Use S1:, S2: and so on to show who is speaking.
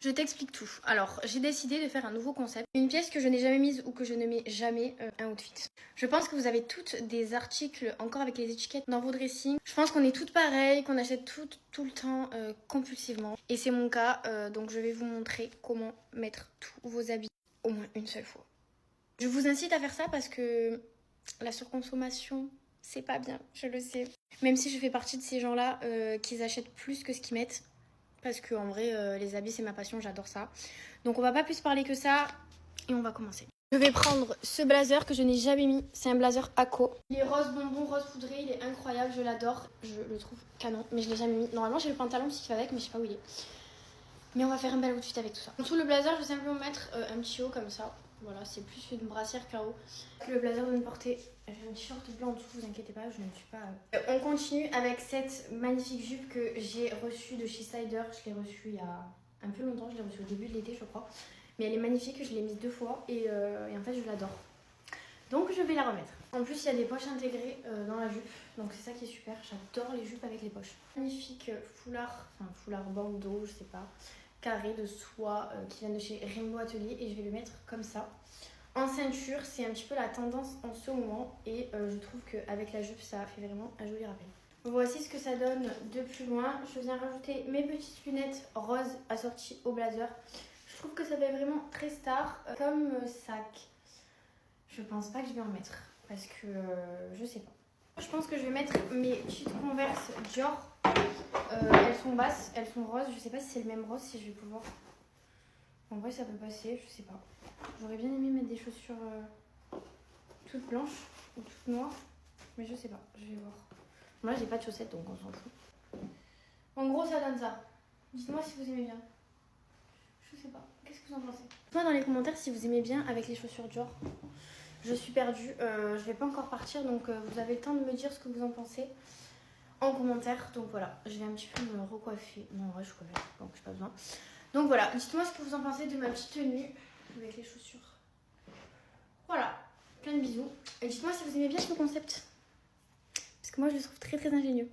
S1: Je t'explique tout. Alors, j'ai décidé de faire un nouveau concept. Une pièce que je n'ai jamais mise ou que je ne mets jamais un outfit. Je pense que vous avez toutes des articles encore avec les étiquettes dans vos dressings. Je pense qu'on est toutes pareilles, qu'on achète toutes tout le temps compulsivement. Et c'est mon cas, donc je vais vous montrer comment mettre tous vos habits au moins une seule fois. Je vous incite à faire ça parce que la surconsommation, c'est pas bien, je le sais. Même si je fais partie de ces gens-là qui achètent plus que ce qu'ils mettent. Parce que en vrai, les habits, c'est ma passion, j'adore ça. Donc on va pas plus parler que ça et on va commencer. Je vais prendre ce blazer que je n'ai jamais mis. C'est un blazer Aco. Il est rose bonbon, rose poudré, il est incroyable, je l'adore. Je le trouve canon, mais je l'ai jamais mis. Normalement, j'ai le pantalon aussi qui va avec, mais je sais pas où il est. Mais on va faire un bel outfit avec tout ça. Sous le blazer, je vais simplement mettre un petit haut comme ça. Voilà, c'est plus une brassière qu'un haut. Le blazer de me porter. J'ai un t-shirt blanc en dessous, vous inquiétez pas, je ne suis pas... On continue avec cette magnifique jupe que j'ai reçue de chez Cider. Je l'ai reçue il y a un peu longtemps, je l'ai reçue au début de l'été, je crois. Mais elle est magnifique, je l'ai mise 2 fois et en fait, je l'adore. Donc, je vais la remettre. En plus, il y a des poches intégrées dans la jupe, donc c'est ça qui est super. J'adore les jupes avec les poches. Magnifique foulard, enfin foulard bandeau, je sais pas, carré de soie qui vient de chez Rainbow Atelier et je vais le mettre comme ça. En ceinture, c'est un petit peu la tendance en ce moment et je trouve qu'avec la jupe, ça fait vraiment un joli rappel. Voici ce que ça donne de plus loin. Je viens rajouter mes petites lunettes roses assorties au blazer. Je trouve que ça fait vraiment très star comme sac. Je pense pas que je vais en mettre parce que je sais pas. Je pense que je vais mettre mes petites Converse Dior. Elles sont basses, elles sont roses. Je sais pas si c'est le même rose, si je vais pouvoir. En vrai, ça peut passer, je sais pas. J'aurais bien aimé mettre des chaussures toutes blanches ou toutes noires, mais je sais pas, je vais voir. Moi, j'ai pas de chaussettes donc on s'en fout. En gros, ça donne ça. Dites-moi si vous aimez bien. Je sais pas, qu'est-ce que vous en pensez? Dites-moi dans les commentaires si vous aimez bien avec les chaussures Dior. Je suis perdue, je vais pas encore partir donc vous avez le temps de me dire ce que vous en pensez en commentaire. Donc voilà, je vais un petit peu me recoiffer. Non, en vrai, je suis coiffée, donc j'ai pas besoin. Donc voilà, dites-moi ce que vous en pensez de ma petite tenue avec les chaussures. Voilà, plein de bisous. Et dites-moi si vous aimez bien ce concept. Parce que moi, je le trouve très très ingénieux.